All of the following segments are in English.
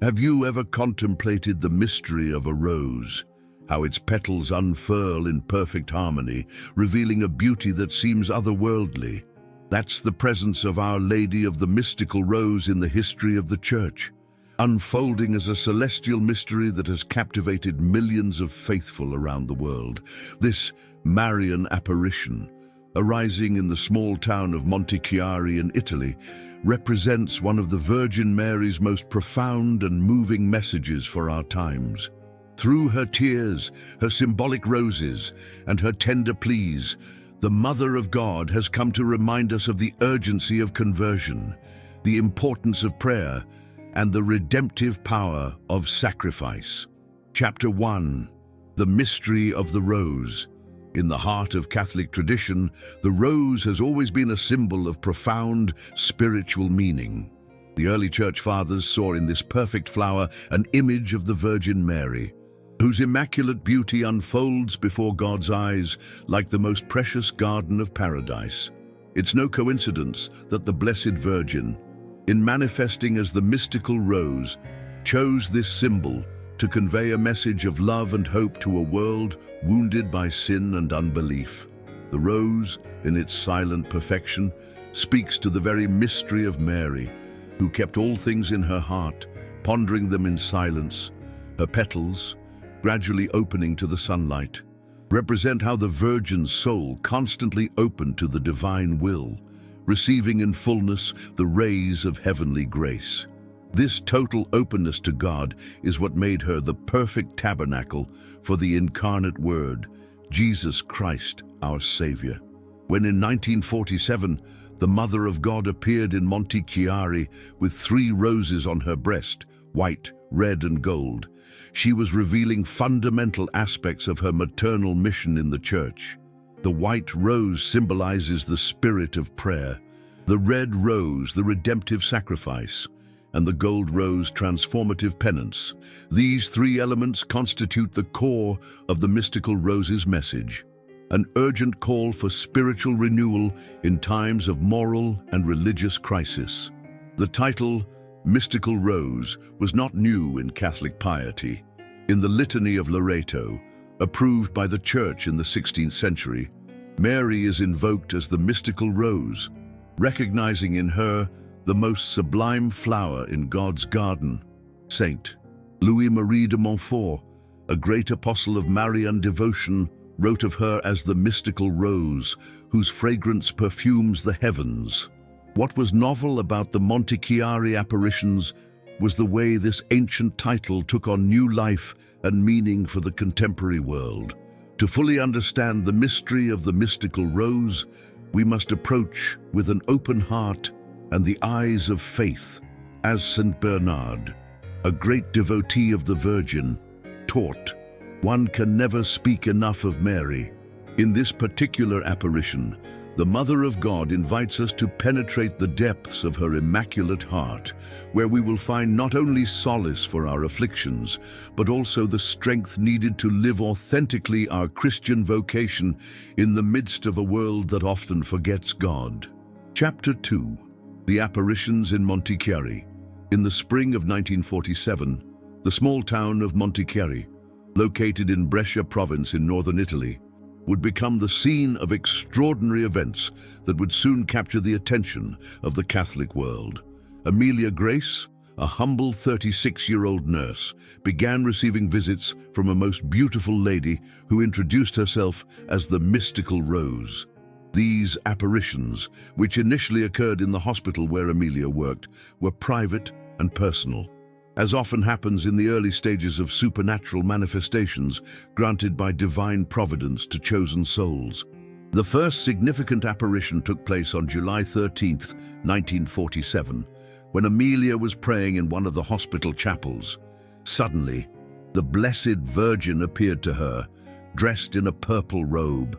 Have you ever contemplated the mystery of a rose, how its petals unfurl in perfect harmony, revealing a beauty that seems otherworldly? That's the presence of Our Lady of the mystical rose in the history of the Church, unfolding as a celestial mystery that has captivated millions of faithful around the world. This Marian apparition, arising in the small town of Montichiari in Italy, represents one of the Virgin Mary's most profound and moving messages for our times. Through her tears, her symbolic roses, and her tender pleas, the Mother of God has come to remind us of the urgency of conversion, the importance of prayer, and the redemptive power of sacrifice. Chapter 1. The Mystery of the Rose. In the heart of Catholic tradition, the rose has always been a symbol of profound spiritual meaning. The early Church Fathers saw in this perfect flower an image of the Virgin Mary, whose immaculate beauty unfolds before God's eyes like the most precious garden of paradise. It's no coincidence that the Blessed Virgin, in manifesting as the mystical rose, chose this symbol to convey a message of love and hope to a world wounded by sin and unbelief. The rose, in its silent perfection, speaks to the very mystery of Mary, who kept all things in her heart, pondering them in silence. Her petals, gradually opening to the sunlight, represent how the Virgin's soul constantly opened to the divine will, receiving in fullness the rays of heavenly grace. This total openness to God is what made her the perfect tabernacle for the incarnate Word, Jesus Christ, our Savior. When in 1947, the Mother of God appeared in Montichiari with 3 roses on her breast, white, red, and gold, she was revealing fundamental aspects of her maternal mission in the Church. The white rose symbolizes the spirit of prayer, the red rose, the redemptive sacrifice, and the gold rose, transformative penance. These 3 elements constitute the core of the mystical rose's message, an urgent call for spiritual renewal in times of moral and religious crisis. The title, Mystical Rose, was not new in Catholic piety. In the Litany of Loreto, approved by the Church in the 16th century, Mary is invoked as the mystical rose, recognizing in her the most sublime flower in God's garden. Saint Louis-Marie de Montfort, a great apostle of Marian devotion, wrote of her as the mystical rose, whose fragrance perfumes the heavens. What was novel about the Montichiari apparitions was the way this ancient title took on new life and meaning for the contemporary world. To fully understand the mystery of the mystical rose, we must approach with an open heart and the eyes of faith, as Saint Bernard, a great devotee of the Virgin, taught. One can never speak enough of Mary. In this particular apparition, the Mother of God invites us to penetrate the depths of her immaculate heart, where we will find not only solace for our afflictions, but also the strength needed to live authentically our Christian vocation in the midst of a world that often forgets God. Chapter 2. The Apparitions in Montichiari. In the spring of 1947, the small town of Montichiari, located in Brescia province in northern Italy, would become the scene of extraordinary events that would soon capture the attention of the Catholic world. Amelia Grace, a humble 36-year-old nurse, began receiving visits from a most beautiful lady who introduced herself as the Mystical Rose. These apparitions, which initially occurred in the hospital where Amelia worked, were private and personal, as often happens in the early stages of supernatural manifestations granted by divine providence to chosen souls. The first significant apparition took place on July 13, 1947, when Amelia was praying in one of the hospital chapels. Suddenly, the Blessed Virgin appeared to her, dressed in a purple robe,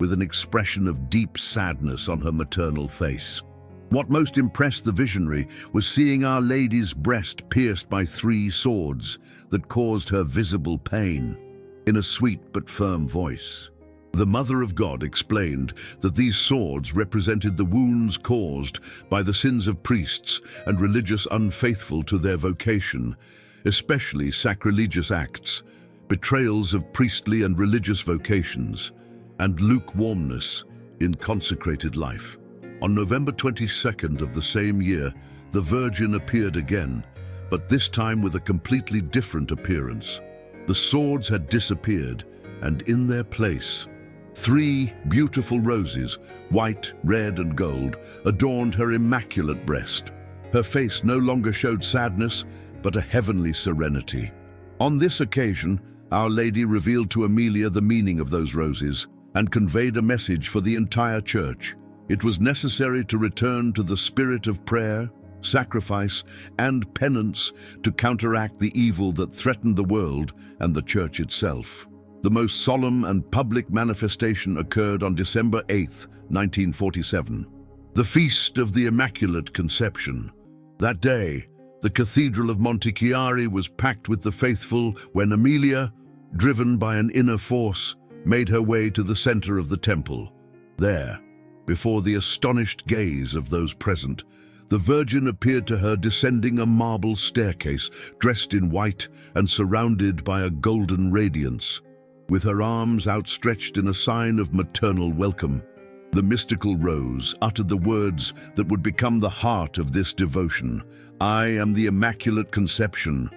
with an expression of deep sadness on her maternal face. What most impressed the visionary was seeing Our Lady's breast pierced by 3 swords that caused her visible pain. In a sweet but firm voice, The Mother of God explained that these swords represented the wounds caused by the sins of priests and religious unfaithful to their vocation, especially sacrilegious acts, betrayals of priestly and religious vocations, and lukewarmness in consecrated life. On November 22nd of the same year, the Virgin appeared again, but this time with a completely different appearance. The swords had disappeared, and in their place, 3 beautiful roses, white, red, and gold, adorned her immaculate breast. Her face no longer showed sadness, but a heavenly serenity. On this occasion, Our Lady revealed to Amelia the meaning of those roses and conveyed a message for the entire Church. It was necessary to return to the spirit of prayer, sacrifice, and penance to counteract the evil that threatened the world and the Church itself. The most solemn and public manifestation occurred on December 8, 1947, the Feast of the Immaculate Conception. That day, the Cathedral of Montechiari was packed with the faithful when Amelia, driven by an inner force, made her way to the center of the temple. There, before the astonished gaze of those present, the Virgin appeared to her descending a marble staircase, dressed in white and surrounded by a golden radiance. With her arms outstretched in a sign of maternal welcome, the mystical rose uttered the words that would become the heart of this devotion. I am the Immaculate Conception,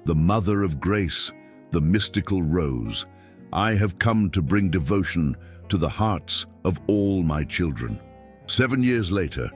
the Mother of Grace, the mystical rose. I have come to bring devotion to the hearts of all my children. 7 years later,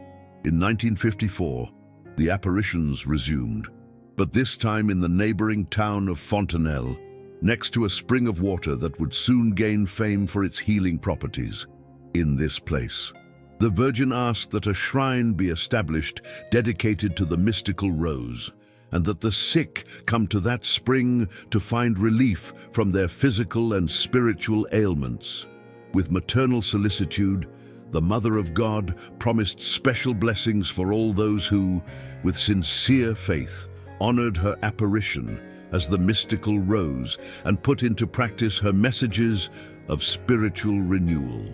in 1954, the apparitions resumed, but this time in the neighboring town of Fontenelle, next to a spring of water that would soon gain fame for its healing properties. In this place, the Virgin asked that a shrine be established dedicated to the mystical rose, and that the sick come to that spring to find relief from their physical and spiritual ailments. With maternal solicitude, the Mother of God promised special blessings for all those who, with sincere faith, honored her apparition as the mystical rose and put into practice her messages of spiritual renewal.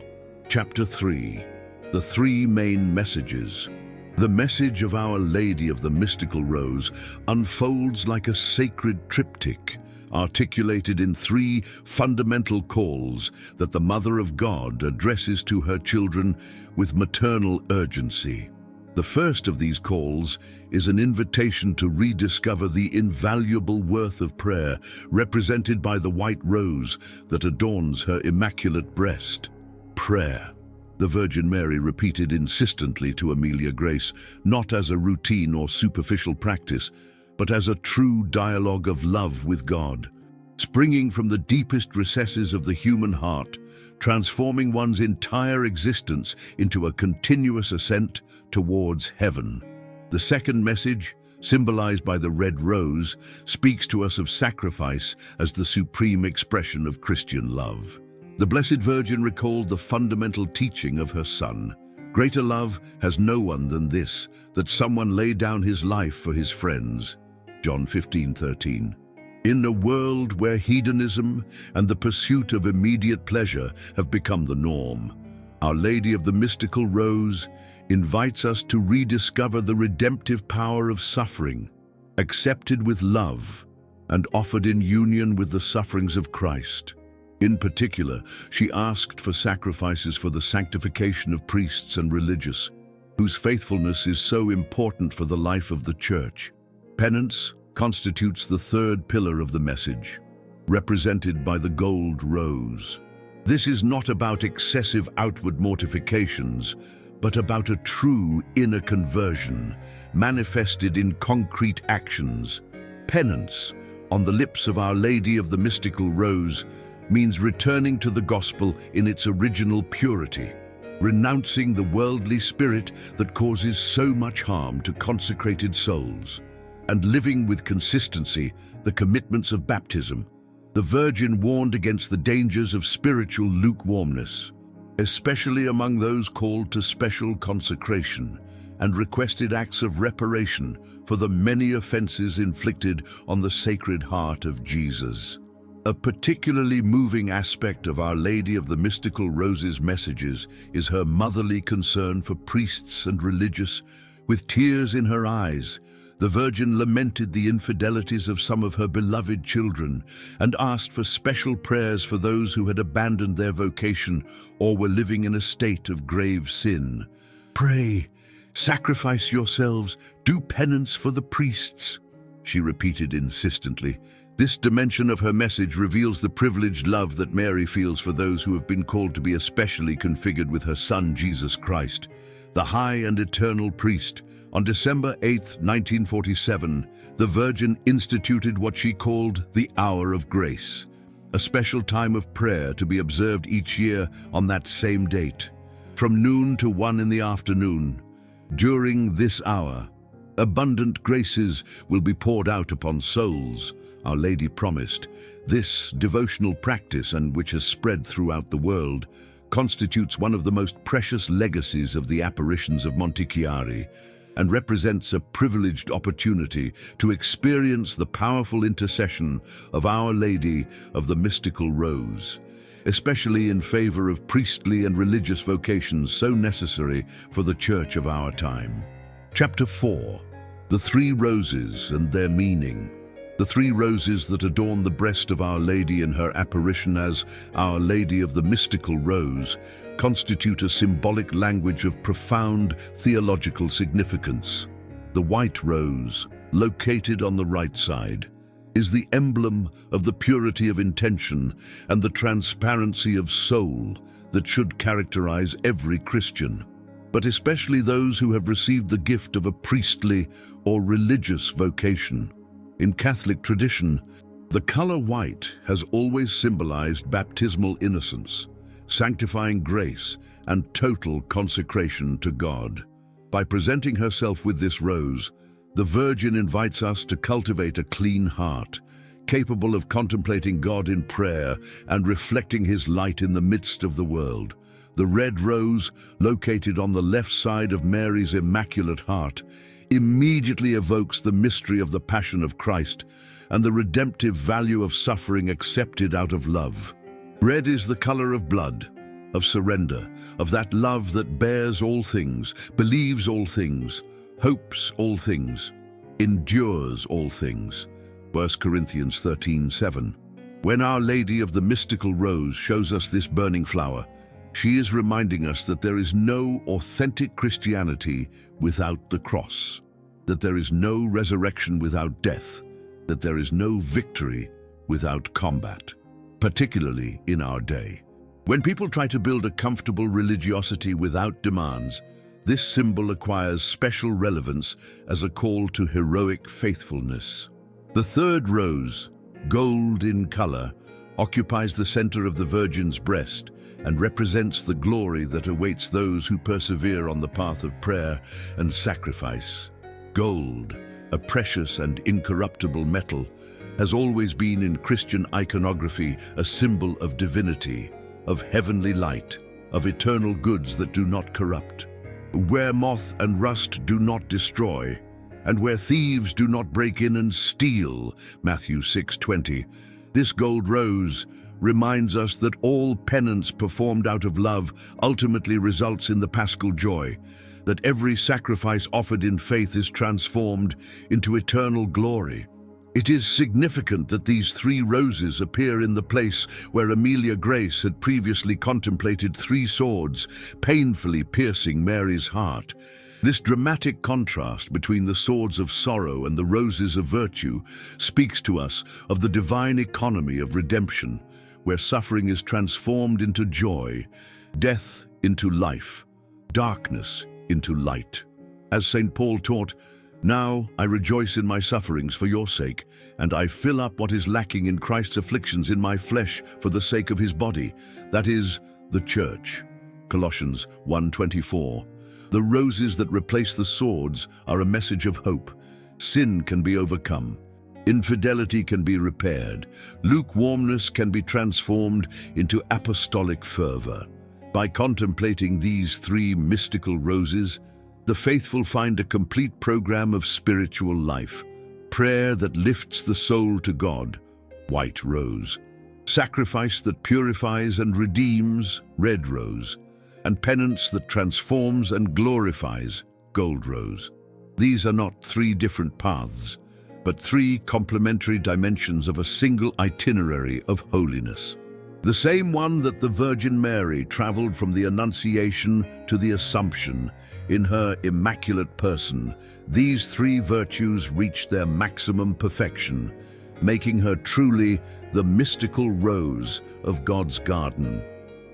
Chapter 3. The 3 main messages. The message of Our Lady of the Mystical Rose unfolds like a sacred triptych, articulated in 3 fundamental calls that the Mother of God addresses to her children with maternal urgency. The first of these calls is an invitation to rediscover the invaluable worth of prayer, represented by the white rose that adorns her immaculate breast. Prayer, the Virgin Mary repeated insistently to Amelia Grace, not as a routine or superficial practice, but as a true dialogue of love with God, springing from the deepest recesses of the human heart, transforming one's entire existence into a continuous ascent towards heaven. The second message, symbolized by the red rose, speaks to us of sacrifice as the supreme expression of Christian love. The Blessed Virgin recalled the fundamental teaching of her Son. Greater love has no one than this, that someone lay down his life for his friends. John 15:13. In a world where hedonism and the pursuit of immediate pleasure have become the norm, Our Lady of the Mystical Rose invites us to rediscover the redemptive power of suffering, accepted with love and offered in union with the sufferings of Christ. In particular, she asked for sacrifices for the sanctification of priests and religious, whose faithfulness is so important for the life of the Church. Penance constitutes the third pillar of the message, represented by the gold rose. This is not about excessive outward mortifications, but about a true inner conversion, manifested in concrete actions. Penance, on the lips of Our Lady of the Mystical Rose, means returning to the gospel in its original purity, renouncing the worldly spirit that causes so much harm to consecrated souls, and living with consistency the commitments of baptism. The Virgin warned against the dangers of spiritual lukewarmness, especially among those called to special consecration, and requested acts of reparation for the many offenses inflicted on the Sacred Heart of Jesus. A particularly moving aspect of Our Lady of the Mystical Roses' messages is her motherly concern for priests and religious. With tears in her eyes, the Virgin lamented the infidelities of some of her beloved children and asked for special prayers for those who had abandoned their vocation or were living in a state of grave sin. "Pray, sacrifice yourselves, do penance for the priests," she repeated insistently. This dimension of her message reveals the privileged love that Mary feels for those who have been called to be especially configured with her Son, Jesus Christ, the high and eternal priest. On December 8, 1947, the Virgin instituted what she called the Hour of Grace, a special time of prayer to be observed each year on that same date, from noon to 1 in the afternoon. During this hour, abundant graces will be poured out upon souls, Our Lady promised. This devotional practice, and which has spread throughout the world, constitutes one of the most precious legacies of the apparitions of Montichiari, and represents a privileged opportunity to experience the powerful intercession of Our Lady of the Mystical Rose, especially in favor of priestly and religious vocations so necessary for the Church of our time. Chapter 4. The Three Roses and Their Meaning. The three roses that adorn the breast of Our Lady in her apparition as Our Lady of the Mystical Rose constitute a symbolic language of profound theological significance. The white rose, located on the right side, is the emblem of the purity of intention and the transparency of soul that should characterize every Christian, but especially those who have received the gift of a priestly or religious vocation. In Catholic tradition, the color white has always symbolized baptismal innocence, sanctifying grace, and total consecration to God. By presenting herself with this rose, the Virgin invites us to cultivate a clean heart, capable of contemplating God in prayer and reflecting His light in the midst of the world. The red rose, located on the left side of Mary's Immaculate Heart, immediately evokes the mystery of the Passion of Christ and the redemptive value of suffering accepted out of love. Red is the color of blood, of surrender, of that love that bears all things, believes all things, hopes all things, endures all things. 1 Corinthians 13:7. When Our Lady of the Mystical Rose shows us this burning flower, she is reminding us that there is no authentic Christianity without the cross, that there is no resurrection without death, that there is no victory without combat, particularly in our day. When people try to build a comfortable religiosity without demands, this symbol acquires special relevance as a call to heroic faithfulness. The third rose, gold in color, occupies the center of the Virgin's breast and represents the glory that awaits those who persevere on the path of prayer and sacrifice. Gold, a precious and incorruptible metal, has always been in Christian iconography a symbol of divinity, of heavenly light, of eternal goods that do not corrupt. Where moth and rust do not destroy, and where thieves do not break in and steal, Matthew 6:20, this gold rose reminds us that all penance performed out of love ultimately results in the paschal joy, that every sacrifice offered in faith is transformed into eternal glory. It is significant that these three roses appear in the place where Amelia Grace had previously contemplated three swords, painfully piercing Mary's heart. This dramatic contrast between the swords of sorrow and the roses of virtue speaks to us of the divine economy of redemption, where suffering is transformed into joy, death into life, darkness into light. As St. Paul taught, "Now I rejoice in my sufferings for your sake, and I fill up what is lacking in Christ's afflictions in my flesh for the sake of his body, that is, the church." Colossians 1:24. The roses that replace the swords are a message of hope. Sin can be overcome. Infidelity can be repaired. Lukewarmness can be transformed into apostolic fervor. By contemplating these three mystical roses, the faithful find a complete program of spiritual life. Prayer that lifts the soul to God, white rose. sacrifice that purifies and redeems, red rose, and penance that transforms and glorifies, gold rose. These are not three different paths, but three complementary dimensions of a single itinerary of holiness. The same one that the Virgin Mary traveled from the Annunciation to the Assumption in her immaculate person, these three virtues reached their maximum perfection, making her truly the mystical rose of God's garden.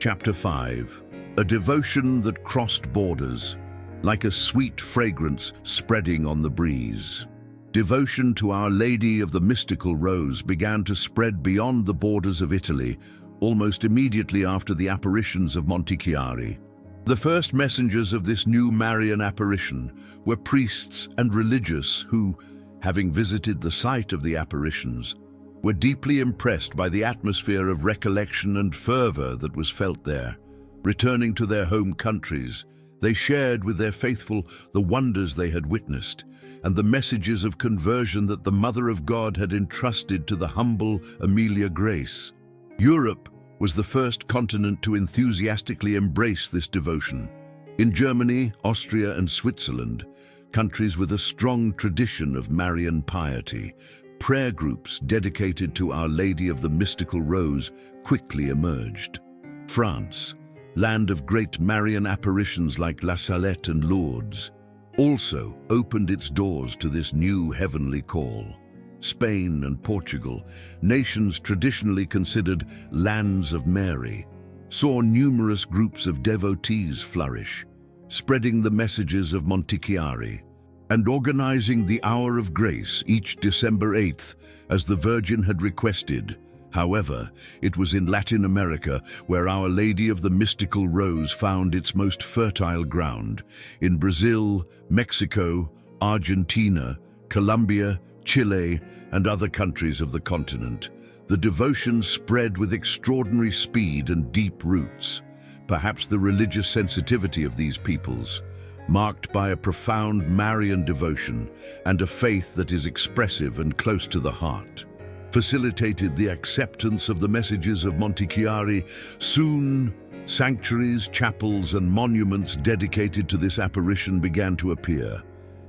Chapter 5. A devotion that crossed borders, like a sweet fragrance spreading on the breeze. Devotion to Our Lady of the Mystical Rose began to spread beyond the borders of Italy almost immediately after the apparitions of Montichiari. The first messengers of this new Marian apparition were priests and religious who, having visited the site of the apparitions, were deeply impressed by the atmosphere of recollection and fervor that was felt there. Returning to their home countries, they shared with their faithful the wonders they had witnessed and the messages of conversion that the Mother of God had entrusted to the humble Amelia Grace. Europe was the first continent to enthusiastically embrace this devotion. In Germany, Austria, and Switzerland, countries with a strong tradition of Marian piety, prayer groups dedicated to Our Lady of the Mystical Rose quickly emerged. France, land of great Marian apparitions like La Salette and Lourdes, also opened its doors to this new heavenly call. Spain and Portugal, nations traditionally considered lands of Mary, saw numerous groups of devotees flourish, spreading the messages of Montichiari and organizing the Hour of Grace each December 8th as the Virgin had requested. However, it was in Latin America where Our Lady of the Mystical Rose found its most fertile ground. In Brazil, Mexico, Argentina, Colombia, Chile, and other countries of the continent, the devotion spread with extraordinary speed and deep roots. Perhaps the religious sensitivity of these peoples, marked by a profound Marian devotion and a faith that is expressive and close to the heart, facilitated the acceptance of the messages of Montichiari. Soon, sanctuaries, chapels, and monuments dedicated to this apparition began to appear,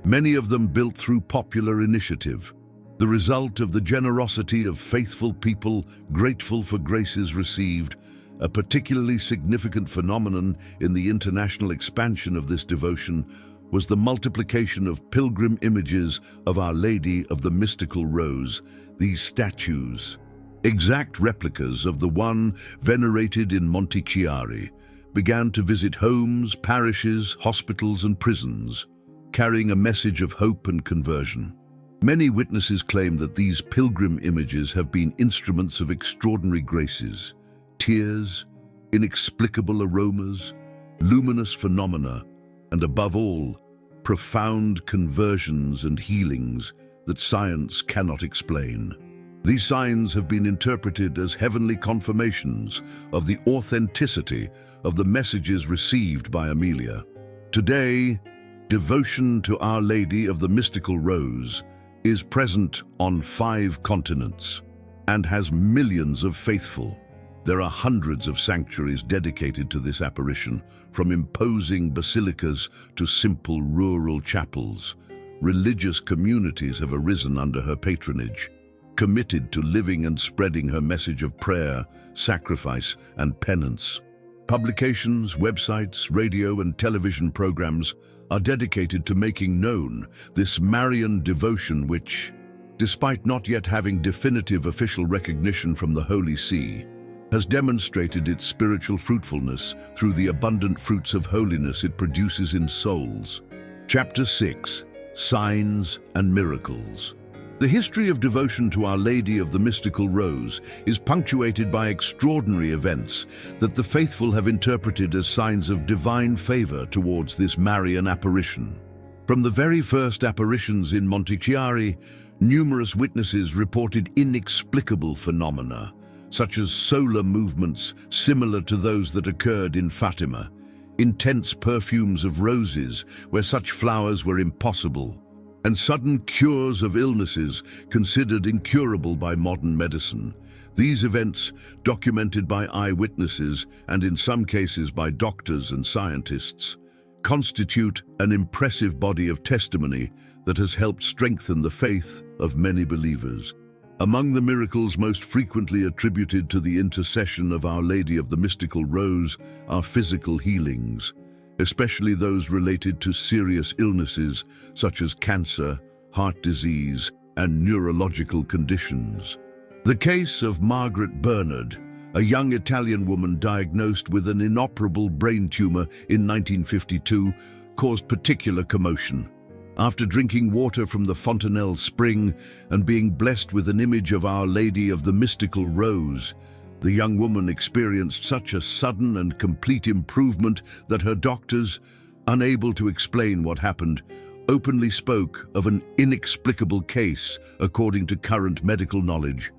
many of them built through popular initiative, the result of the generosity of faithful people grateful for graces received. A particularly significant phenomenon in the international expansion of this devotion was the multiplication of pilgrim images of Our Lady of the Mystical Rose. These statues, exact replicas of the one venerated in Montichiari, began to visit homes, parishes, hospitals, and prisons, carrying a message of hope and conversion. Many witnesses claim that these pilgrim images have been instruments of extraordinary graces, tears, inexplicable aromas, luminous phenomena, and above all, profound conversions and healings that science cannot explain. These signs have been interpreted as heavenly confirmations of the authenticity of the messages received by Amelia. Today, devotion to Our Lady of the Mystical Rose is present on 5 continents and has millions of faithful. There are hundreds of sanctuaries dedicated to this apparition, from imposing basilicas to simple rural chapels. Religious communities have arisen under her patronage, committed to living and spreading her message of prayer, sacrifice, and penance. Publications, websites, radio, and television programs are dedicated to making known this Marian devotion which, despite not yet having definitive official recognition from the Holy See, has demonstrated its spiritual fruitfulness through the abundant fruits of holiness it produces in souls. Chapter 6. Signs and Miracles. The history of devotion to Our Lady of the Mystical Rose is punctuated by extraordinary events that the faithful have interpreted as signs of divine favor towards this Marian apparition. From the very first apparitions in Montichiari, numerous witnesses reported inexplicable phenomena, such as solar movements similar to those that occurred in Fatima, intense perfumes of roses where such flowers were impossible, and sudden cures of illnesses considered incurable by modern medicine. These events, documented by eyewitnesses and in some cases by doctors and scientists, constitute an impressive body of testimony that has helped strengthen the faith of many believers. Among the miracles most frequently attributed to the intercession of Our Lady of the Mystical Rose are physical healings, especially those related to serious illnesses such as cancer, heart disease, and neurological conditions. The case of Margaret Bernard, a young Italian woman diagnosed with an inoperable brain tumor in 1952, caused particular commotion. After drinking water from the Fontanelle spring and being blessed with an image of Our Lady of the Mystical Rose, the young woman experienced such a sudden and complete improvement that her doctors, unable to explain what happened, openly spoke of an inexplicable case according to current medical knowledge.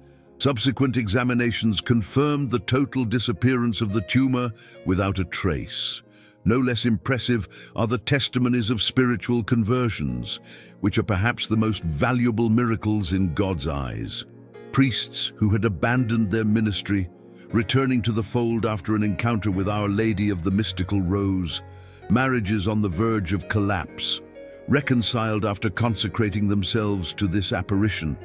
Subsequent examinations confirmed the total disappearance of the tumor without a trace. No less impressive are the testimonies of spiritual conversions, which are perhaps the most valuable miracles in God's eyes. Priests who had abandoned their ministry, returning to the fold after an encounter with Our Lady of the Mystical Rose, marriages on the verge of collapse, reconciled after consecrating themselves to this apparition,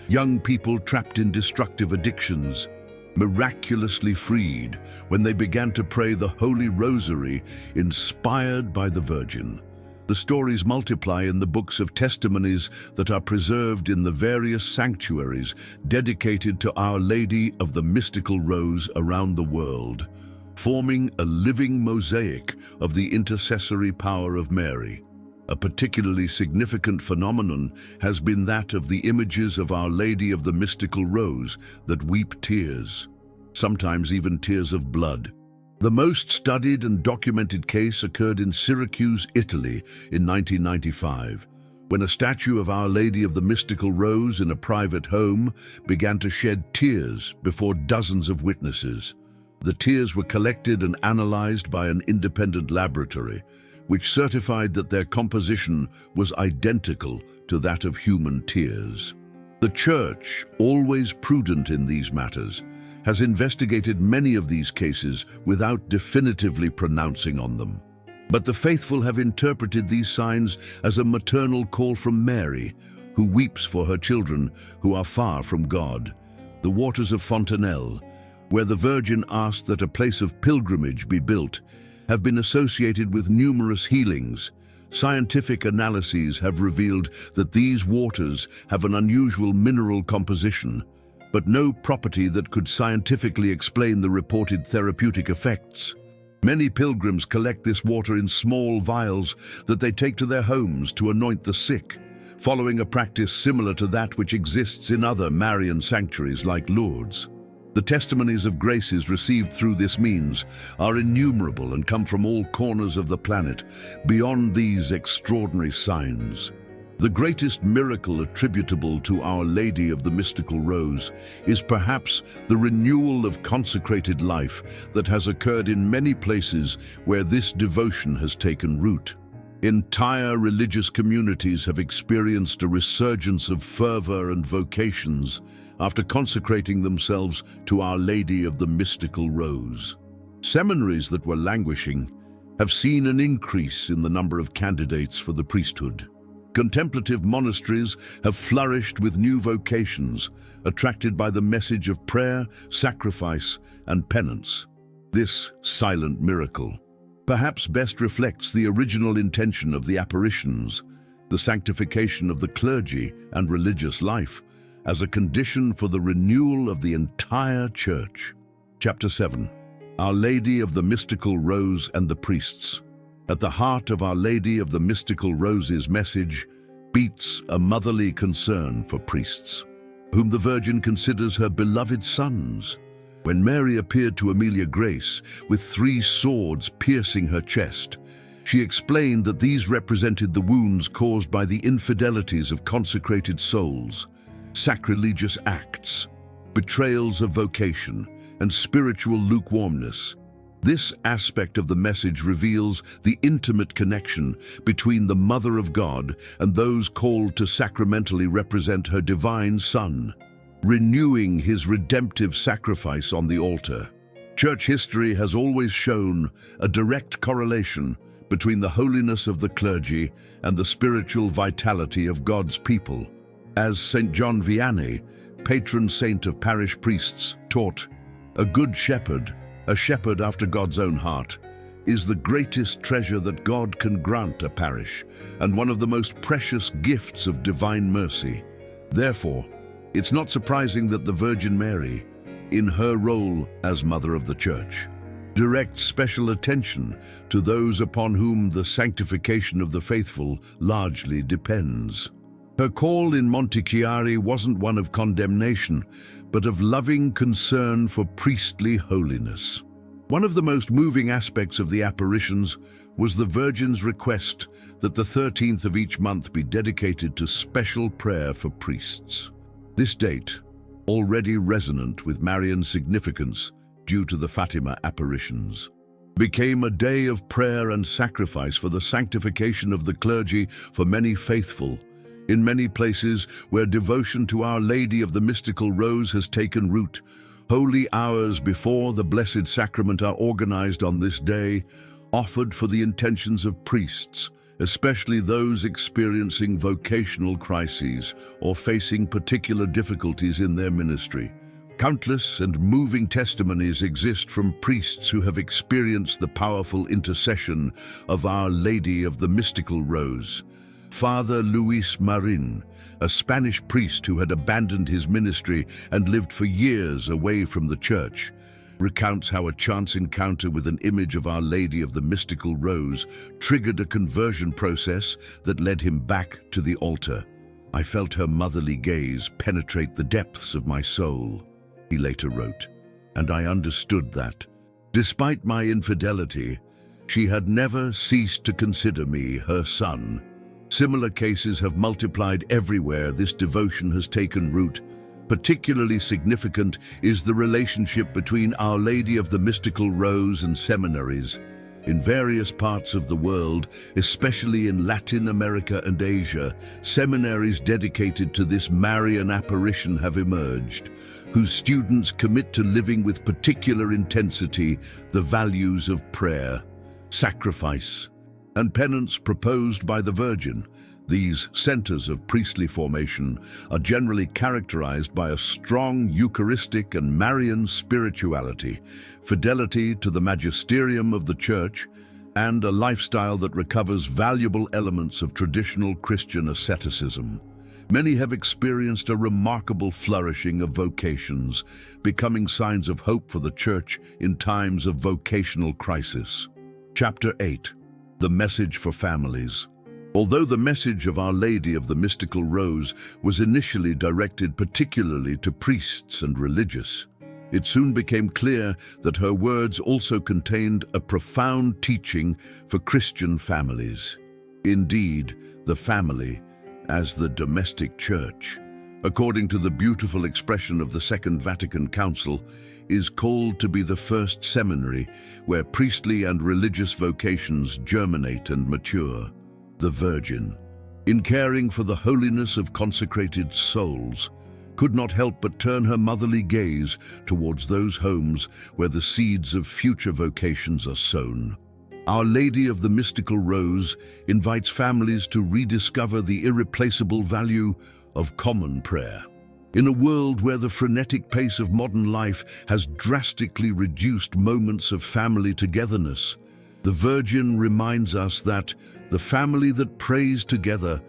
young people trapped in destructive addictions, miraculously freed when they began to pray the Holy Rosary inspired by the Virgin. The stories multiply in the books of testimonies that are preserved in the various sanctuaries dedicated to Our Lady of the Mystical Rose around the world, forming a living mosaic of the intercessory power of Mary. A particularly significant phenomenon has been that of the images of Our Lady of the Mystical Rose that weep tears, sometimes even tears of blood. The most studied and documented case occurred in Syracuse, Italy in 1995, when a statue of Our Lady of the Mystical Rose in a private home began to shed tears before dozens of witnesses. The tears were collected and analyzed by an independent laboratory, which certified that their composition was identical to that of human tears. The Church, always prudent in these matters, has investigated many of these cases without definitively pronouncing on them. But the faithful have interpreted these signs as a maternal call from Mary, who weeps for her children who are far from God. The waters of Fontanelle, where the Virgin asked that a place of pilgrimage be built, have been associated with numerous healings. Scientific analyses have revealed that these waters have an unusual mineral composition, but no property that could scientifically explain the reported therapeutic effects. Many pilgrims collect this water in small vials that they take to their homes to anoint the sick, following a practice similar to that which exists in other Marian sanctuaries like Lourdes. The testimonies of graces received through this means are innumerable and come from all corners of the planet. Beyond these extraordinary signs, the greatest miracle attributable to Our Lady of the Mystical Rose is perhaps the renewal of consecrated life that has occurred in many places where this devotion has taken root. Entire religious communities have experienced a resurgence of fervor and vocations after consecrating themselves to Our Lady of the Mystical Rose. Seminaries that were languishing have seen an increase in the number of candidates for the priesthood. Contemplative monasteries have flourished with new vocations, attracted by the message of prayer, sacrifice, and penance. This silent miracle perhaps best reflects the original intention of the apparitions, the sanctification of the clergy and religious life, as a condition for the renewal of the entire Church. Chapter 7. Our Lady of the Mystical Rose and the Priests. At the heart of Our Lady of the Mystical Rose's message beats a motherly concern for priests, whom the Virgin considers her beloved sons. When Mary appeared to Amelia Grace with 3 swords piercing her chest, she explained that these represented the wounds caused by the infidelities of consecrated souls, sacrilegious acts, betrayals of vocation, and spiritual lukewarmness. This aspect of the message reveals the intimate connection between the Mother of God and those called to sacramentally represent her divine Son. renewing his redemptive sacrifice on the altar. Church history has always shown a direct correlation between the holiness of the clergy and the spiritual vitality of God's people. As St. John Vianney, patron saint of parish priests, taught, "A good shepherd, a shepherd after God's own heart, is the greatest treasure that God can grant a parish, and one of the most precious gifts of divine mercy. Therefore, it's not surprising that the Virgin Mary, in her role as Mother of the Church, directs special attention to those upon whom the sanctification of the faithful largely depends." Her call in Montichiari wasn't one of condemnation, but of loving concern for priestly holiness. One of the most moving aspects of the apparitions was the Virgin's request that the 13th of each month be dedicated to special prayer for priests. This date, already resonant with Marian significance due to the Fatima apparitions, became a day of prayer and sacrifice for the sanctification of the clergy for many faithful. In many places where devotion to Our Lady of the Mystical Rose has taken root, holy hours before the Blessed Sacrament are organized on this day, offered for the intentions of priests, especially those experiencing vocational crises or facing particular difficulties in their ministry. Countless and moving testimonies exist from priests who have experienced the powerful intercession of Our Lady of the Mystical Rose. Father Luis Marin, a Spanish priest who had abandoned his ministry and lived for years away from the church, recounts how a chance encounter with an image of Our Lady of the Mystical Rose triggered a conversion process that led him back to the altar. "I felt her motherly gaze penetrate the depths of my soul," he later wrote, "and I understood that, despite my infidelity, she had never ceased to consider me her son." Similar cases have multiplied everywhere this devotion has taken root. Particularly significant is the relationship between Our Lady of the Mystical Rose and seminaries. In various parts of the world, especially in Latin America and Asia, seminaries dedicated to this Marian apparition have emerged, whose students commit to living with particular intensity the values of prayer, sacrifice, and penance proposed by the Virgin. These centers of priestly formation are generally characterized by a strong Eucharistic and Marian spirituality, fidelity to the magisterium of the Church, and a lifestyle that recovers valuable elements of traditional Christian asceticism. Many have experienced a remarkable flourishing of vocations, becoming signs of hope for the Church in times of vocational crisis. Chapter 8. The Message for Families. Although the message of Our Lady of the Mystical Rose was initially directed particularly to priests and religious, it soon became clear that her words also contained a profound teaching for Christian families. Indeed, the family, as the domestic church, according to the beautiful expression of the Second Vatican Council, is called to be the first seminary where priestly and religious vocations germinate and mature. The Virgin, in caring for the holiness of consecrated souls, could not help but turn her motherly gaze towards those homes where the seeds of future vocations are sown. Our Lady of the Mystical Rose invites families to rediscover the irreplaceable value of common prayer. In a world where the frenetic pace of modern life has drastically reduced moments of family togetherness, the Virgin reminds us that the family that prays together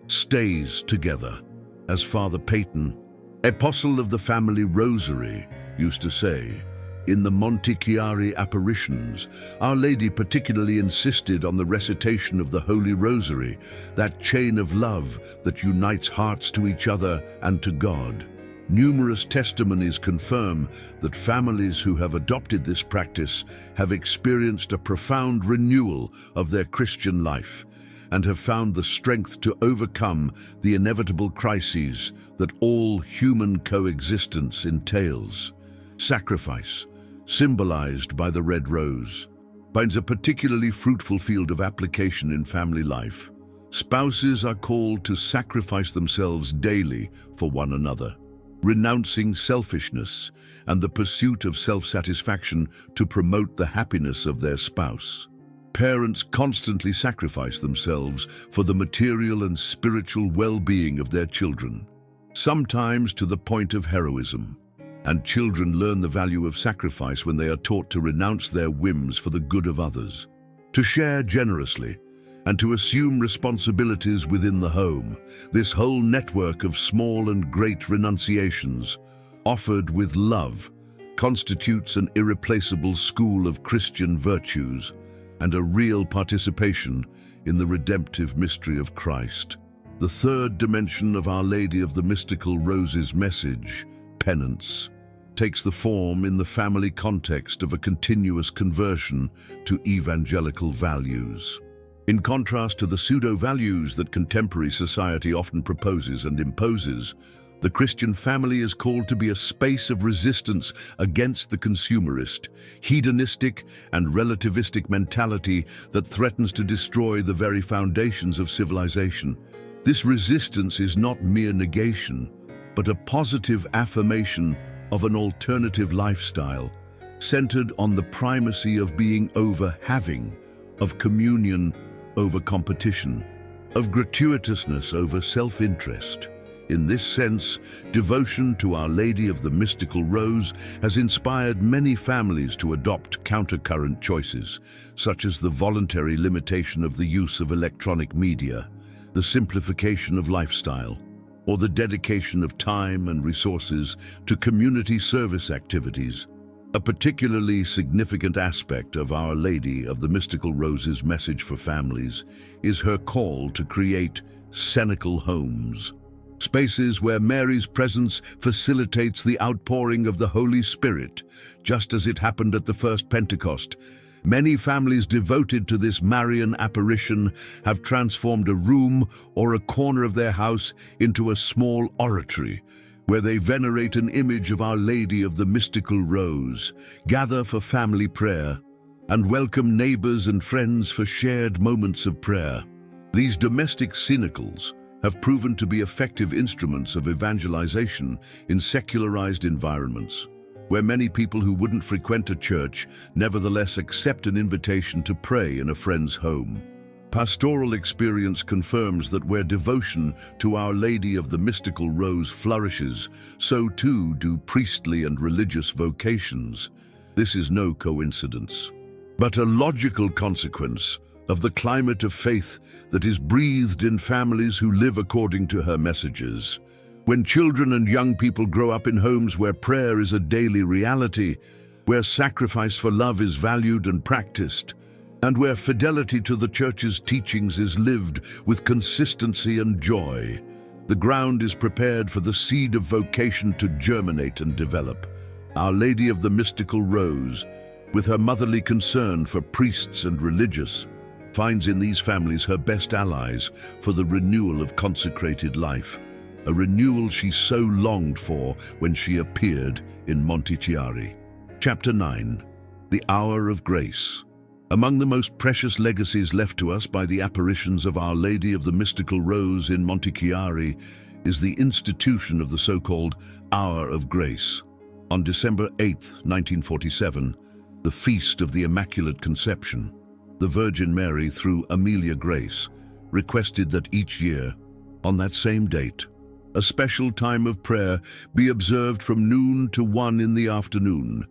stays together. As Father Peyton, Apostle of the Family Rosary, used to say, in the Montichiari apparitions, Our Lady particularly insisted on the recitation of the Holy Rosary, that chain of love that unites hearts to each other and to God. Numerous testimonies confirm that families who have adopted this practice have experienced a profound renewal of their Christian life and have found the strength to overcome the inevitable crises that all human coexistence entails. Sacrifice, symbolized by the red rose, finds a particularly fruitful field of application in family life. Spouses are called to sacrifice themselves daily for one another. renouncing selfishness and the pursuit of self-satisfaction to promote the happiness of their spouse. Parents constantly sacrifice themselves for the material and spiritual well-being of their children, sometimes to the point of heroism. And children learn the value of sacrifice when they are taught to renounce their whims for the good of others, to share generously, and to assume responsibilities within the home. This whole network of small and great renunciations, offered with love, constitutes an irreplaceable school of Christian virtues and a real participation in the redemptive mystery of Christ. The third dimension of Our Lady of the Mystical Roses' message, penance, takes the form in the family context of a continuous conversion to evangelical values. In contrast to the pseudo-values that contemporary society often proposes and imposes, the Christian family is called to be a space of resistance against the consumerist, hedonistic, and relativistic mentality that threatens to destroy the very foundations of civilization. This resistance is not mere negation, but a positive affirmation of an alternative lifestyle, centered on the primacy of being over having, of communion over competition, of gratuitousness over self-interest. In this sense, devotion to Our Lady of the Mystical Rose has inspired many families to adopt countercurrent choices, such as the voluntary limitation of the use of electronic media, the simplification of lifestyle, or the dedication of time and resources to community service activities. A particularly significant aspect of Our Lady of the Mystical Rose's message for families is her call to create cenacle homes, spaces where Mary's presence facilitates the outpouring of the Holy Spirit, just as it happened at the first Pentecost. Many families devoted to this Marian apparition have transformed a room or a corner of their house into a small oratory, where they venerate an image of Our Lady of the Mystical Rose, gather for family prayer, and welcome neighbors and friends for shared moments of prayer. These domestic cenacles have proven to be effective instruments of evangelization in secularized environments, where many people who wouldn't frequent a church nevertheless accept an invitation to pray in a friend's home. Pastoral experience confirms that where devotion to Our Lady of the Mystical Rose flourishes, so too do priestly and religious vocations. This is no coincidence, but a logical consequence of the climate of faith that is breathed in families who live according to her messages. When children and young people grow up in homes where prayer is a daily reality, where sacrifice for love is valued and practiced, and where fidelity to the Church's teachings is lived with consistency and joy, the ground is prepared for the seed of vocation to germinate and develop. Our Lady of the Mystical Rose, with her motherly concern for priests and religious, finds in these families her best allies for the renewal of consecrated life, a renewal she so longed for when she appeared in Montichiari. Chapter 9. The Hour of Grace. Among the most precious legacies left to us by the apparitions of Our Lady of the Mystical Rose in Montichiari is the institution of the so-called Hour of Grace. On December 8, 1947, the Feast of the Immaculate Conception, the Virgin Mary, through Amelia Grace, requested that each year, on that same date, a special time of prayer be observed from noon to 1 in the afternoon.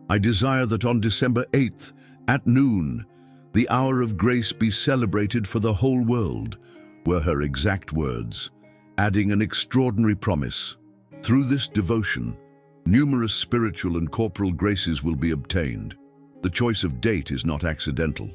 I desire that on December 8th, at noon, the Hour of Grace be celebrated for the whole world, were her exact words, adding an extraordinary promise. Through this devotion, numerous spiritual and corporal graces will be obtained. The choice of date is not accidental.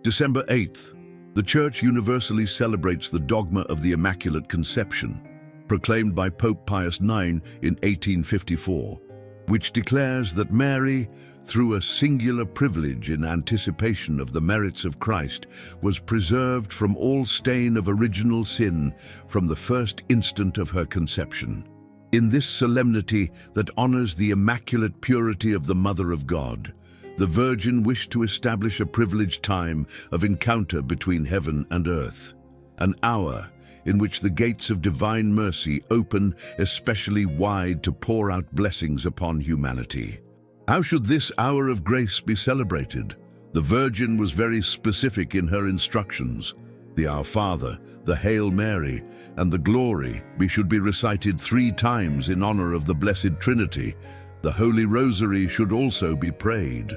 December 8th, the Church universally celebrates the dogma of the Immaculate Conception, proclaimed by Pope Pius IX in 1854, which declares that Mary, through a singular privilege in anticipation of the merits of Christ, was preserved from all stain of original sin from the first instant of her conception. In this solemnity that honors the immaculate purity of the Mother of God, the Virgin wished to establish a privileged time of encounter between heaven and earth, an hour in which the gates of divine mercy open especially wide to pour out blessings upon humanity. How should this hour of grace be celebrated? The Virgin was very specific in her instructions. The Our Father, the Hail Mary, and the Glory should be recited 3 times in honor of the Blessed Trinity. The Holy Rosary should also be prayed.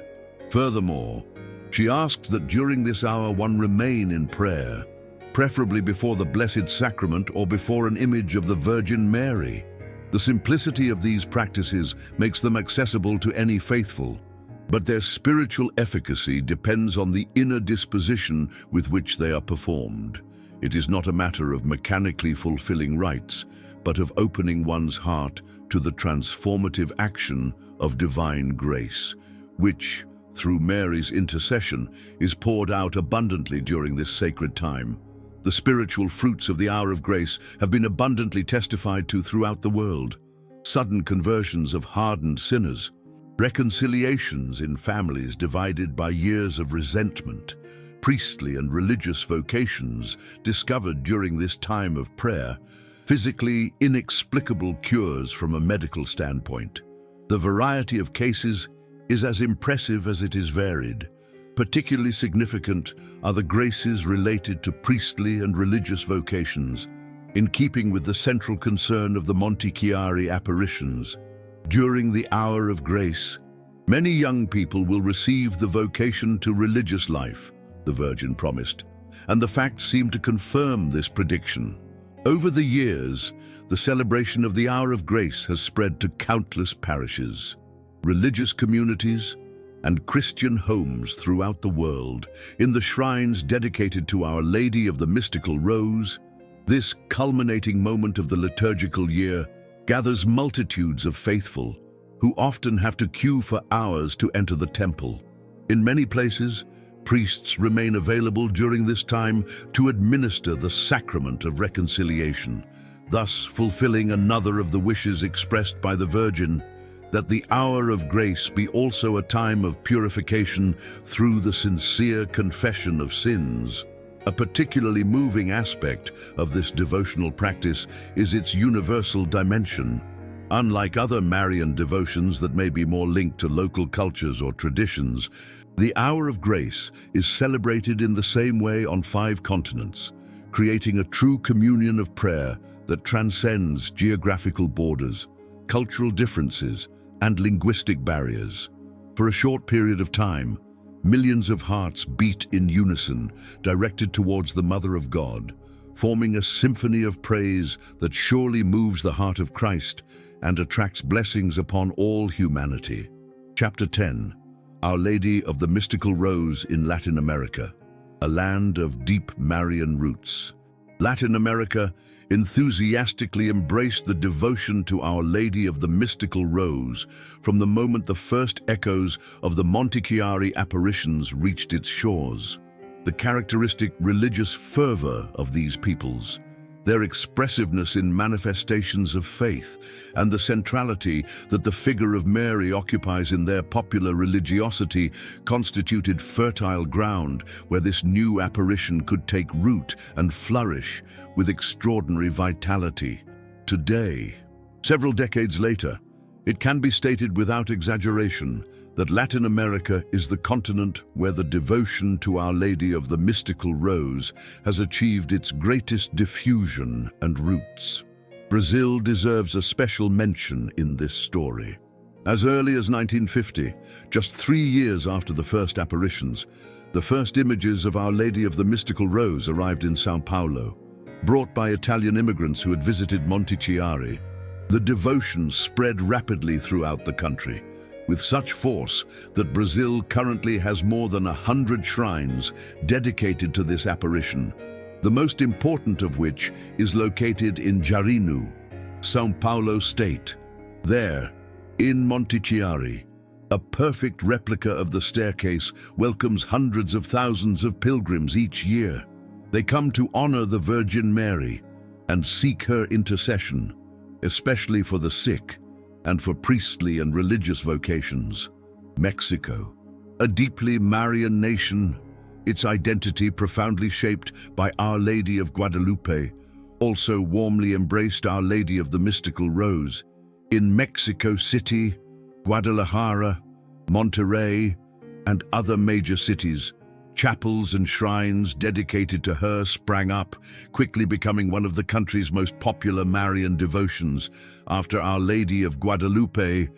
Furthermore, she asked that during this hour one remain in prayer, preferably before the Blessed Sacrament or before an image of the Virgin Mary. The simplicity of these practices makes them accessible to any faithful, but their spiritual efficacy depends on the inner disposition with which they are performed. It is not a matter of mechanically fulfilling rites, but of opening one's heart to the transformative action of divine grace, which, through Mary's intercession, is poured out abundantly during this sacred time. The spiritual fruits of the hour of grace have been abundantly testified to throughout the world. Sudden conversions of hardened sinners, reconciliations in families divided by years of resentment, priestly and religious vocations discovered during this time of prayer, physically inexplicable cures from a medical standpoint. The variety of cases is as impressive as it is varied. Particularly significant are the graces related to priestly and religious vocations, in keeping with the central concern of the Monte Chiari apparitions. During the hour of grace, many young people will receive the vocation to religious life, the Virgin promised, and the facts seem to confirm this prediction. Over the years, the celebration of the hour of grace has spread to countless parishes, religious communities, and Christian homes throughout the world. In the shrines dedicated to Our Lady of the Mystical Rose, this culminating moment of the liturgical year gathers multitudes of faithful who often have to queue for hours to enter the temple. In many places, priests remain available during this time to administer the sacrament of reconciliation, thus fulfilling another of the wishes expressed by the Virgin, that the hour of grace be also a time of purification through the sincere confession of sins. A particularly moving aspect of this devotional practice is its universal dimension. Unlike other Marian devotions that may be more linked to local cultures or traditions, the hour of grace is celebrated in the same way on 5 continents, creating a true communion of prayer that transcends geographical borders, cultural differences, and linguistic barriers. For a short period of time, millions of hearts beat in unison, directed towards the Mother of God, forming a symphony of praise that surely moves the heart of Christ and attracts blessings upon all humanity. Chapter 10. Our Lady of the Mystical Rose in Latin America, a land of deep Marian roots. Latin America enthusiastically embraced the devotion to Our Lady of the Mystical Rose from the moment the first echoes of the Monte Chiari apparitions reached its shores. The characteristic religious fervor of these peoples, their expressiveness in manifestations of faith, and the centrality that the figure of Mary occupies in their popular religiosity constituted fertile ground where this new apparition could take root and flourish with extraordinary vitality. Today, several decades later, it can be stated without exaggeration that Latin America is the continent where the devotion to Our Lady of the Mystical Rose has achieved its greatest diffusion and roots. Brazil deserves a special mention in this story. As early as 1950, just 3 years after the first apparitions, the first images of Our Lady of the Mystical Rose arrived in São Paulo, brought by Italian immigrants who had visited Monte Chiari. The devotion spread rapidly throughout the country, with such force that Brazil currently has more than 100 shrines dedicated to this apparition, the most important of which is located in Jarinu, São Paulo state. There, in Monte Chiari, a perfect replica of the staircase welcomes hundreds of thousands of pilgrims each year. They come to honor the Virgin Mary and seek her intercession, especially for the sick and for priestly and religious vocations. Mexico, a deeply Marian nation, its identity profoundly shaped by Our Lady of Guadalupe, also warmly embraced Our Lady of the Mystical Rose. In Mexico City, Guadalajara, Monterrey, and other major cities, chapels and shrines dedicated to her sprang up, quickly becoming one of the country's most popular Marian devotions. After Our Lady of Guadalupe,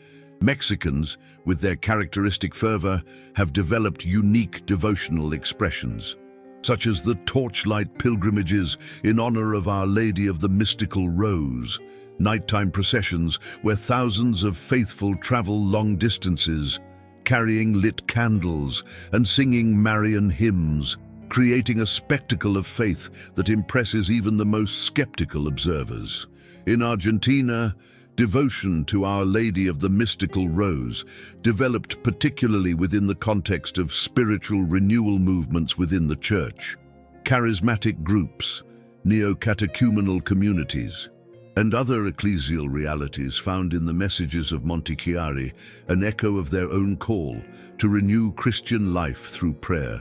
Mexicans, with their characteristic fervor, have developed unique devotional expressions, such as the torchlight pilgrimages in honor of Our Lady of the Mystical Rose, nighttime processions where thousands of faithful travel long distances, carrying lit candles and singing Marian hymns, creating a spectacle of faith that impresses even the most skeptical observers. In Argentina, devotion to Our Lady of the Mystical Rose developed particularly within the context of spiritual renewal movements within the Church, charismatic groups, neo-catechumenal communities, and other ecclesial realities found in the messages of Montechiari, an echo of their own call to renew Christian life through prayer,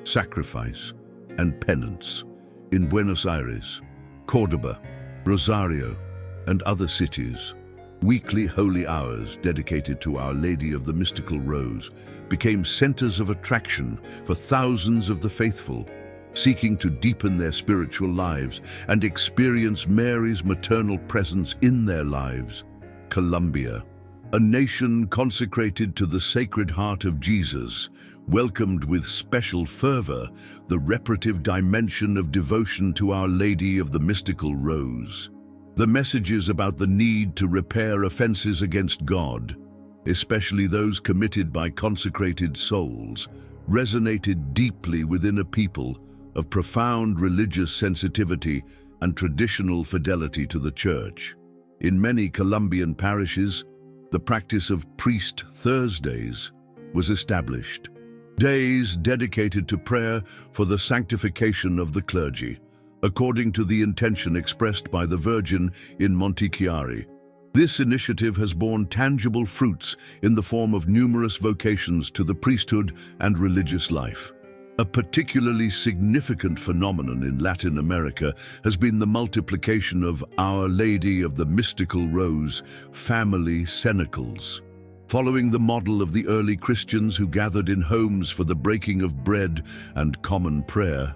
sacrifice, and penance. In Buenos Aires, Córdoba, Rosario, and other cities, weekly holy hours dedicated to Our Lady of the Mystical Rose became centers of attraction for thousands of the faithful, seeking to deepen their spiritual lives and experience Mary's maternal presence in their lives. Colombia, a nation consecrated to the Sacred Heart of Jesus, welcomed with special fervor the reparative dimension of devotion to Our Lady of the Mystical Rose. The messages about the need to repair offenses against God, especially those committed by consecrated souls, resonated deeply within a people of profound religious sensitivity and traditional fidelity to the Church. In many Colombian parishes, the practice of Priest Thursdays was established, days dedicated to prayer for the sanctification of the clergy, according to the intention expressed by the Virgin in Montechiari. This initiative has borne tangible fruits in the form of numerous vocations to the priesthood and religious life. A particularly significant phenomenon in Latin America has been the multiplication of Our Lady of the Mystical Rose family cenacles. Following the model of the early Christians who gathered in homes for the breaking of bread and common prayer,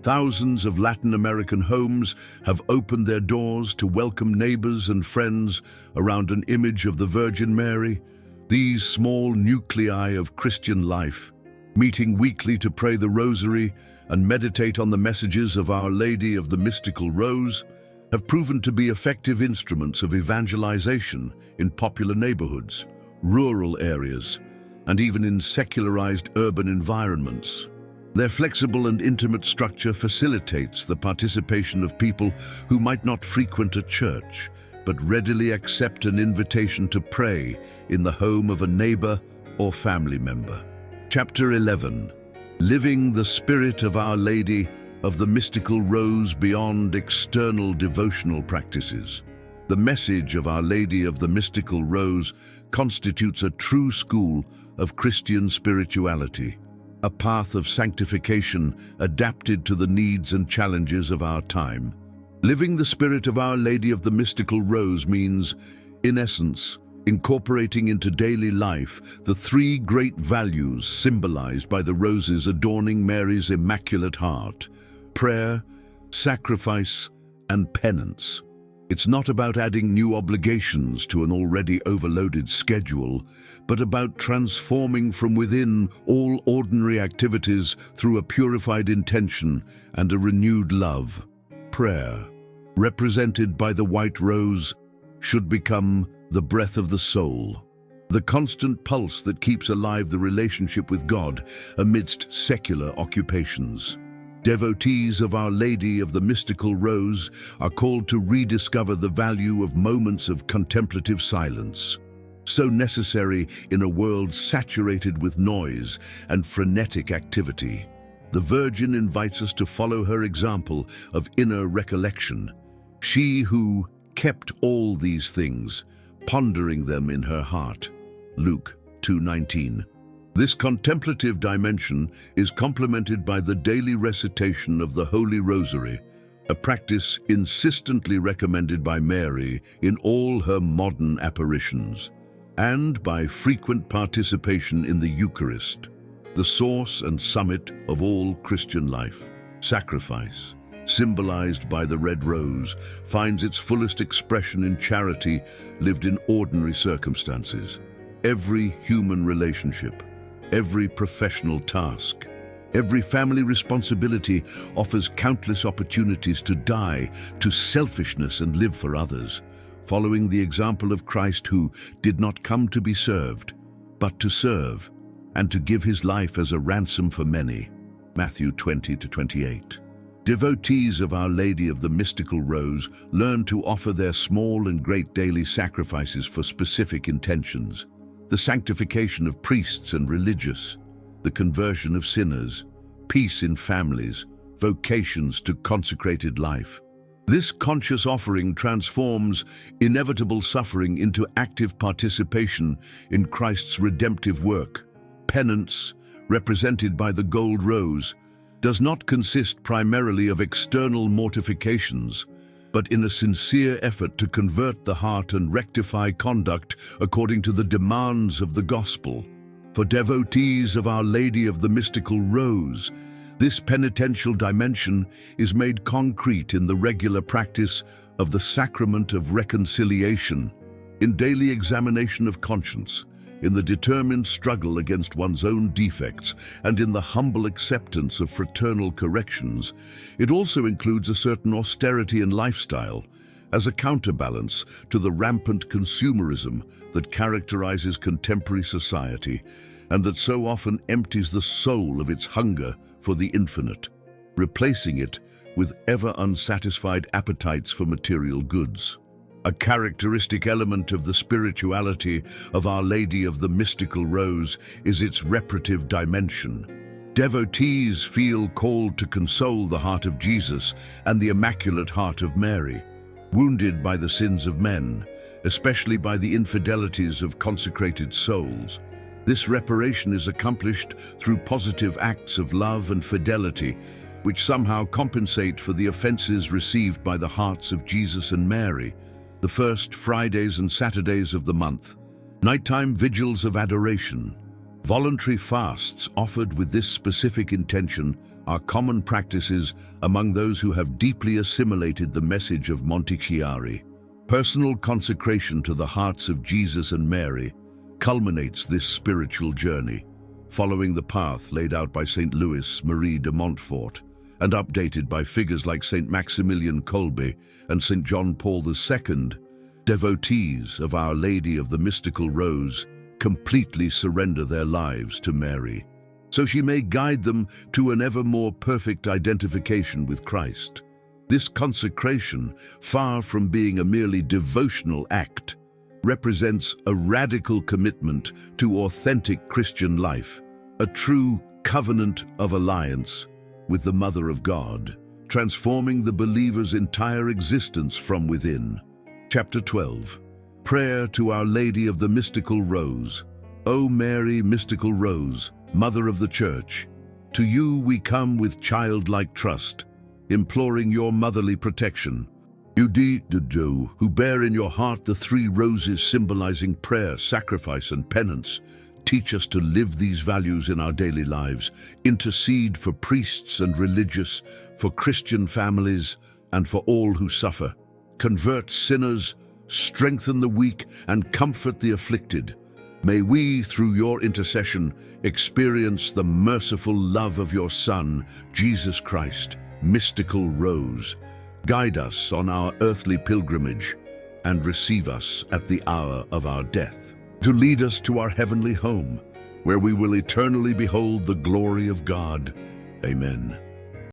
thousands of Latin American homes have opened their doors to welcome neighbors and friends around an image of the Virgin Mary. These small nuclei of Christian life, meeting weekly to pray the Rosary and meditate on the messages of Our Lady of the Mystical Rose, have proven to be effective instruments of evangelization in popular neighborhoods, rural areas, and even in secularized urban environments. Their flexible and intimate structure facilitates the participation of people who might not frequent a church, but readily accept an invitation to pray in the home of a neighbor or family member. Chapter 11. Living the Spirit of Our Lady of the Mystical Rose Beyond External Devotional Practices. The message of Our Lady of the Mystical Rose constitutes a true school of Christian spirituality, a path of sanctification adapted to the needs and challenges of our time. Living the Spirit of Our Lady of the Mystical Rose means, in essence, incorporating into daily life the three great values symbolized by the roses adorning Mary's Immaculate Heart: prayer, sacrifice, and penance. It's not about adding new obligations to an already overloaded schedule, but about transforming from within all ordinary activities through a purified intention and a renewed love. Prayer, represented by the white rose, should become the breath of the soul, the constant pulse that keeps alive the relationship with God amidst secular occupations. Devotees of Our Lady of the Mystical Rose are called to rediscover the value of moments of contemplative silence, so necessary in a world saturated with noise and frenetic activity. The Virgin invites us to follow her example of inner recollection, she who kept all these things, pondering them in her heart. Luke 2:19. This contemplative dimension is complemented by the daily recitation of the Holy Rosary, a practice insistently recommended by Mary in all her modern apparitions, and by frequent participation in the Eucharist, the source and summit of all Christian life. Sacrifice, symbolized by the red rose, finds its fullest expression in charity lived in ordinary circumstances. Every human relationship, every professional task, every family responsibility offers countless opportunities to die to selfishness and live for others, following the example of Christ, who did not come to be served, but to serve, and to give his life as a ransom for many. Matthew 20-28. Devotees of Our Lady of the Mystical Rose learn to offer their small and great daily sacrifices for specific intentions: the sanctification of priests and religious, the conversion of sinners, peace in families, vocations to consecrated life. This conscious offering transforms inevitable suffering into active participation in Christ's redemptive work. Penance, represented by the gold rose, does not consist primarily of external mortifications, but in a sincere effort to convert the heart and rectify conduct according to the demands of the gospel. For devotees of Our Lady of the Mystical Rose, this penitential dimension is made concrete in the regular practice of the sacrament of reconciliation, in daily examination of conscience, in the determined struggle against one's own defects, and in the humble acceptance of fraternal corrections. It also includes a certain austerity in lifestyle, as a counterbalance to the rampant consumerism that characterizes contemporary society, and that so often empties the soul of its hunger for the infinite, replacing it with ever unsatisfied appetites for material goods. A characteristic element of the spirituality of Our Lady of the Mystical Rose is its reparative dimension. Devotees feel called to console the heart of Jesus and the Immaculate Heart of Mary, wounded by the sins of men, especially by the infidelities of consecrated souls. This reparation is accomplished through positive acts of love and fidelity, which somehow compensate for the offenses received by the hearts of Jesus and Mary. The first Fridays and Saturdays of the month, nighttime vigils of adoration, voluntary fasts offered with this specific intention are common practices among those who have deeply assimilated the message of Montechiari. Personal consecration to the hearts of Jesus and Mary culminates this spiritual journey, following the path laid out by St. Louis Marie de Montfort and updated by figures like St. Maximilian Kolbe and St. John Paul II. Devotees of Our Lady of the Mystical Rose completely surrender their lives to Mary, so she may guide them to an ever more perfect identification with Christ. This consecration, far from being a merely devotional act, represents a radical commitment to authentic Christian life, a true covenant of alliance with the Mother of God, transforming the believer's entire existence from within. Chapter 12. Prayer to Our Lady of the Mystical Rose. O Mary, Mystical Rose, Mother of the Church, to you we come with childlike trust, imploring your motherly protection. You who bear in your heart the three roses symbolizing prayer, sacrifice, and penance, teach us to live these values in our daily lives. Intercede for priests and religious, for Christian families, and for all who suffer. Convert sinners, strengthen the weak, and comfort the afflicted. May we, through your intercession, experience the merciful love of your Son, Jesus Christ, Mystical Rose. Guide us on our earthly pilgrimage, and receive us at the hour of our death, to lead us to our heavenly home, where we will eternally behold the glory of God. Amen.